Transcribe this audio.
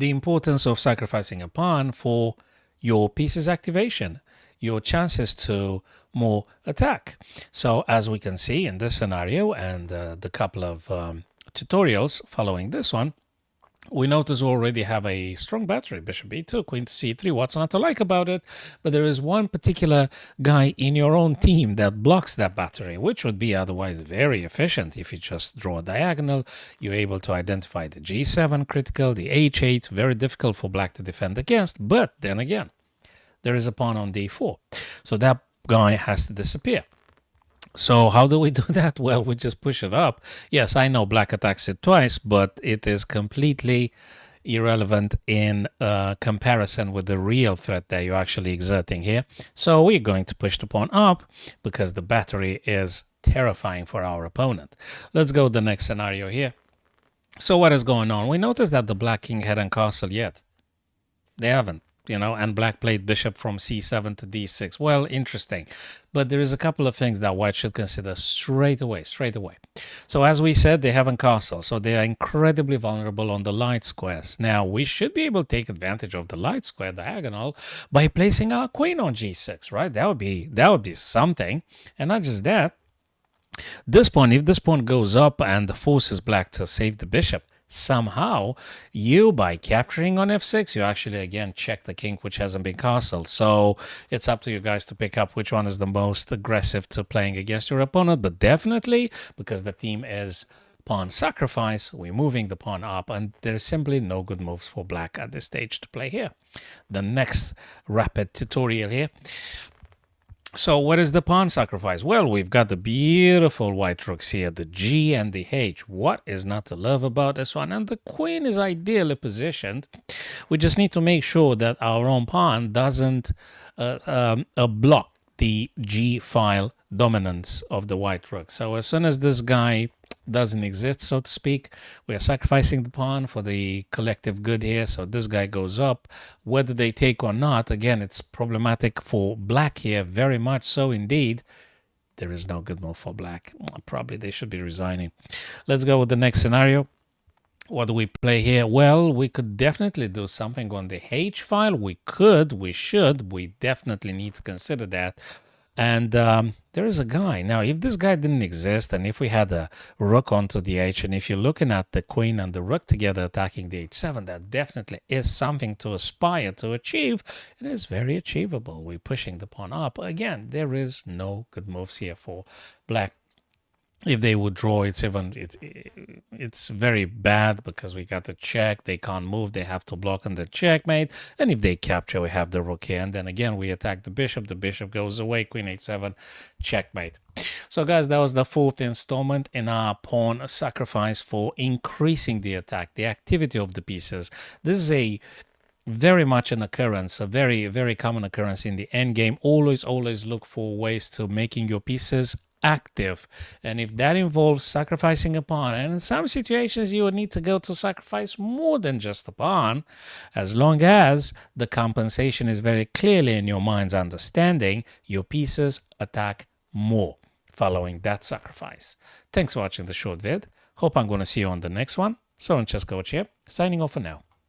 the importance of sacrificing a pawn for your piece's activation, your chances to more attack. So as we can see in this scenario and the couple of tutorials following this one, we notice we already have a strong battery, bishop b2, queen to c3. What's not to like about it? But there is one particular guy in your own team that blocks that battery, which would be otherwise very efficient. If you just draw a diagonal, you're able to identify the g7 critical, the h8, very difficult for black to defend against. But then again, there is a pawn on d4. So that guy has to disappear. So how do we do that? Well, we just push it up. Yes, I know black attacks it twice, but it is completely irrelevant in comparison with the real threat that you're actually exerting here. So we're going to push the pawn up because the battery is terrifying for our opponent. Let's go to the next scenario here. So what is going on? We notice that the black king hadn't castled yet. They haven't. And black played bishop from c7 to d6. Well, interesting. But there is a couple of things that white should consider straight away. So as we said, they haven't castled. So they are incredibly vulnerable on the light squares. Now, we should be able to take advantage of the light square diagonal by placing our queen on g6, right? That would be something. And not just that. If this pawn goes up and forces black to save the bishop, somehow you, by capturing on f6, you actually again check the king which hasn't been castled. So it's up to you guys to pick up which one is the most aggressive to playing against your opponent. But definitely, because the theme is pawn sacrifice, we're moving the pawn up, and there's simply no good moves for black at this stage to play here. The next rapid tutorial here. So what is the pawn sacrifice? Well, we've got the beautiful white rooks here, the G and the H. What is not to love about this one? And the queen is ideally positioned. We just need to make sure that our own pawn doesn't block the G file dominance of the white rook. So as soon as this guy doesn't exist, so to speak, we are sacrificing the pawn for the collective good here. So this guy goes up. Whether they take or not, again, it's problematic for black here, very much so indeed. There is no good move for black. Probably they should be resigning. Let's go with the next scenario. What do we play here? Well, we could definitely do something on the H file. We definitely need to consider that. And there is a guy. Now, if this guy didn't exist, and if we had a rook onto the H, and if you're looking at the queen and the rook together attacking the H7, that definitely is something to aspire to achieve. It is very achievable. We're pushing the pawn up. Again, there is no good moves here for black. If they would draw, it's very bad because we got the check. They can't move. They have to block on the checkmate. And if they capture, we have the rook here. And then again, we attack the bishop. The bishop goes away. Queen h7, checkmate. So guys, that was the fourth installment in our pawn sacrifice for increasing the attack, the activity of the pieces. This is a very much an occurrence, a very, very common occurrence in the endgame. Always look for ways to making your pieces active, and if that involves sacrificing a pawn, and in some situations you would need to go to sacrifice more than just a pawn, as long as the compensation is very clearly in your mind's understanding, your pieces attack more following that sacrifice. Thanks for watching the short vid. Hope I'm going to see you on the next one. Soren Coach here, signing off for now.